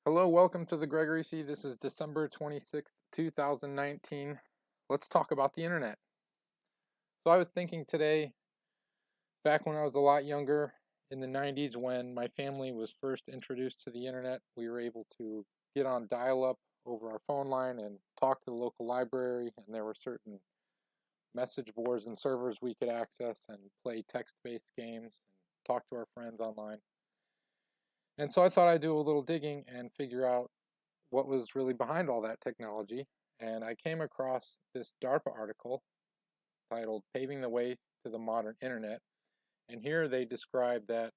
Hello, welcome to the Gregory C. This is December 26th, 2019. Let's talk about the internet. So I was thinking today, back when I was a lot younger, in the 90s when my family was first introduced to the internet, we were able to get on dial-up over our phone line and talk to the local library, and there were certain message boards and servers we could access and play text-based games and talk to our friends online. And so I thought I'd do a little digging and figure out what was really behind all that technology. And I came across this DARPA article titled Paving the Way to the Modern Internet. And here they describe that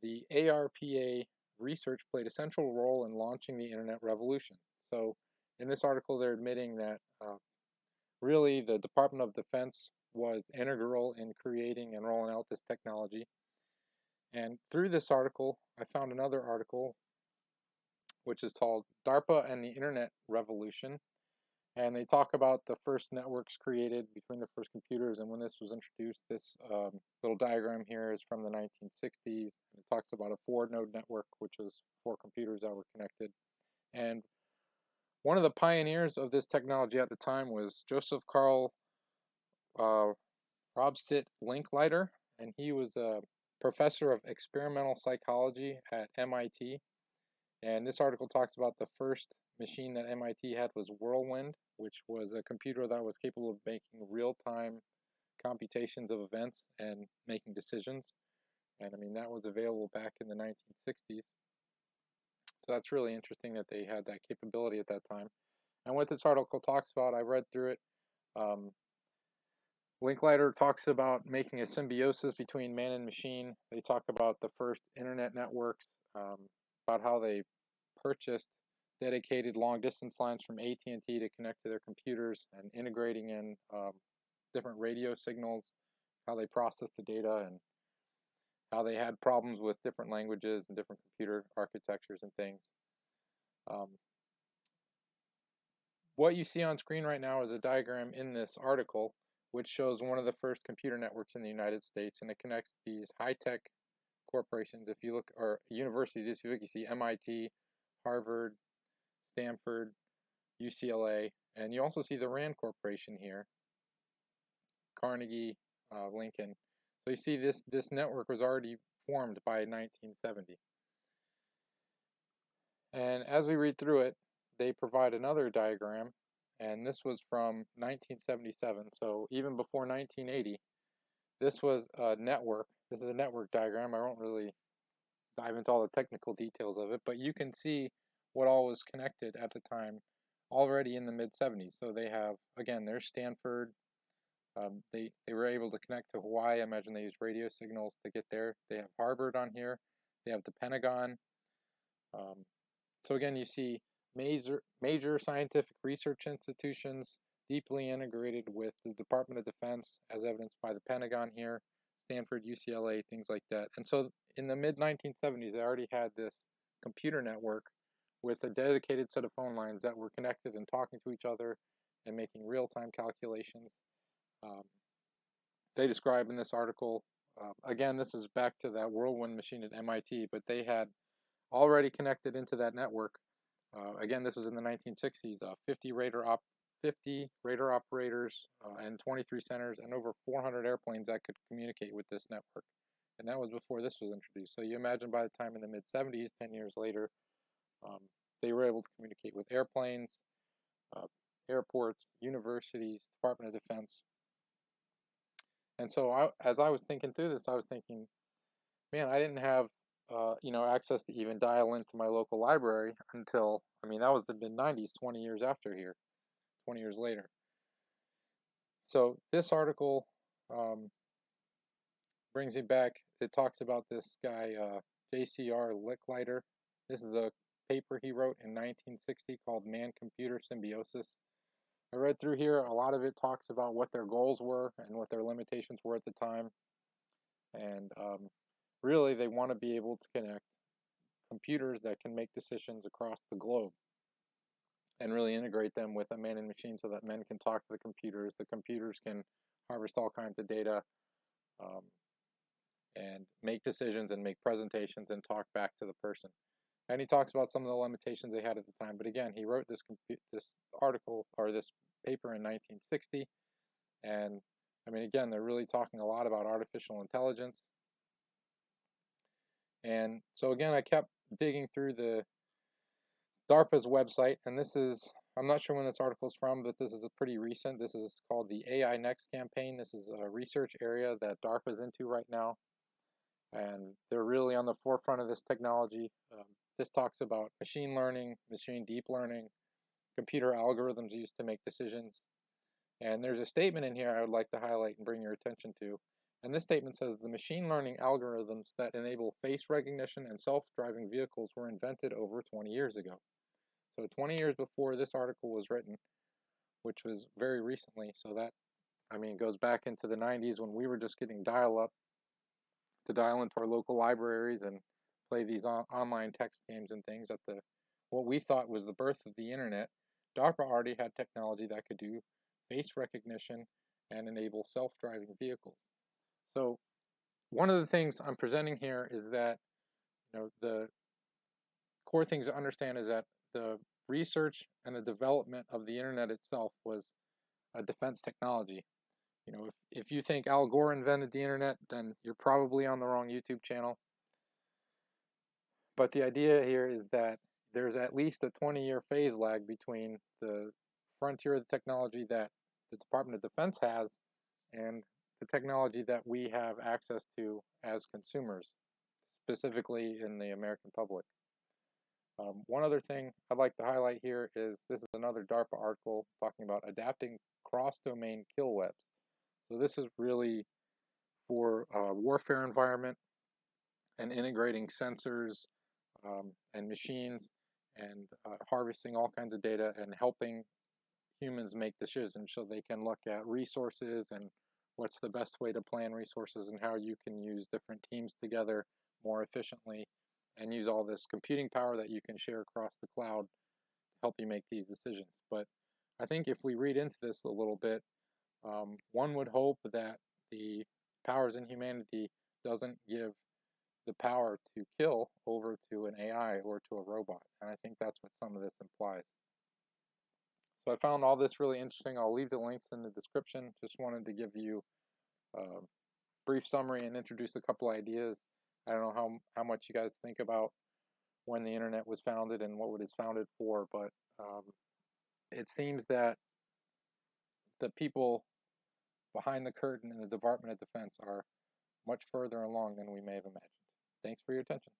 the ARPA research played a central role in launching the internet revolution. So in this article, they're admitting that really the Department of Defense was integral in creating and rolling out this technology. And through this article, I found another article which is called DARPA and the Internet Revolution. And they talk about the first networks created between the first computers and when this was introduced. This little diagram here is from the 1960s. And it talks about a 4-node network, which is 4 computers that were connected. And one of the pioneers of this technology at the time was Joseph Carl Robsit Linkleiter, and he was a professor of experimental psychology at MIT. And this article talks about the first machine that MIT had was Whirlwind, which was a computer that was capable of making real-time computations of events and making decisions. And I mean, that was available back in the 1960s. So that's really interesting that they had that capability at that time. And what this article talks about, I read through it. Linkleiter talks about making a symbiosis between man and machine. They talk about the first internet networks, about how they purchased dedicated long-distance lines from AT&T to connect to their computers and integrating in different radio signals, how they processed the data, and how they had problems with different languages and different computer architectures and things. What you see on screen right now is a diagram in this article which shows one of the first computer networks in the United States, and it connects these high-tech corporations. If you look, or universities, if you look, you see MIT, Harvard, Stanford, UCLA, and you also see the RAND Corporation here, Carnegie, Lincoln. So you see this network was already formed by 1970. And as we read through it, they provide another diagram, and this was from 1977, so even before 1980. This was a network. This is a network diagram. I won't really dive into all the technical details of it, but you can see what all was connected at the time already in the mid-70s. So they have, again, there's Stanford. They were able to connect to Hawaii. I imagine they used radio signals to get there. They have Harvard on here. They have the Pentagon. So again, you see major scientific research institutions deeply integrated with the Department of Defense, as evidenced by the Pentagon here, Stanford, UCLA, things like that. And so in the mid-1970s, they already had this computer network with a dedicated set of phone lines that were connected and talking to each other and making real-time calculations. They describe in this article, again, this is back to that Whirlwind machine at MIT, but they had already connected into that network. Again, this was in the 1960s, 50 radar operators and 23 centers and over 400 airplanes that could communicate with this network. And that was before this was introduced. So you imagine by the time in the mid-70s, 10 years later, they were able to communicate with airplanes, airports, universities, Department of Defense. And so as I was thinking through this, I was thinking, man, I didn't have access to even dial into my local library until, I mean, that was the mid-90s, 20 years after here, 20 years later. So this article brings me back. It talks about this guy, J.C.R. Licklider. This is a paper he wrote in 1960 called Man-Computer Symbiosis. I read through here. A lot of it talks about what their goals were and what their limitations were at the time. And really, they want to be able to connect computers that can make decisions across the globe and really integrate them with a man and machine so that men can talk to the computers can harvest all kinds of data and make decisions and make presentations and talk back to the person. and he talks about some of the limitations they had at the time. But again, he wrote this article or this paper in 1960, and I mean, again, they're really talking a lot about artificial intelligence. And so again, I kept digging through the DARPA's website, and this is, I'm not sure when this article is from, but this is pretty recent. This is called the AI Next campaign. This is a research area that DARPA is into right now, and they're really on the forefront of this technology. This talks about machine learning, machine deep learning, computer algorithms used to make decisions. And there's a statement in here I would like to highlight and bring your attention to. And this statement says the machine learning algorithms that enable face recognition and self-driving vehicles were invented over 20 years ago. So 20 years before this article was written, which was very recently. So that, I mean, goes back into the 90s when we were just getting dial-up to dial into our local libraries and play these online text games and things. At the what we thought was the birth of the internet, DARPA already had technology that could do face recognition and enable self-driving vehicles. So one of the things I'm presenting here is that, you know, the core things to understand is that the research and the development of the internet itself was a defense technology. You know, if you think Al Gore invented the internet, then you're probably on the wrong YouTube channel. But the idea here is that there's at least a 20-year phase lag between the frontier of the technology that the Department of Defense has and the technology that we have access to as consumers, specifically in the American public. One other thing I'd like to highlight here is this is another DARPA article talking about adapting cross-domain kill webs. So this is really for a warfare environment and integrating sensors and machines and harvesting all kinds of data and helping humans make decisions so they can look at resources and what's the best way to plan resources and how you can use different teams together more efficiently and use all this computing power that you can share across the cloud to help you make these decisions. But I think if we read into this a little bit, one would hope that the powers in humanity doesn't give the power to kill over to an AI or to a robot. And I think that's what some of this implies. So I found all this really interesting. I'll leave the links in the description. Just wanted to give you a brief summary and introduce a couple ideas. I don't know how much you guys think about when the internet was founded and what it was founded for, but it seems that the people behind the curtain in the Department of Defense are much further along than we may have imagined. Thanks for your attention.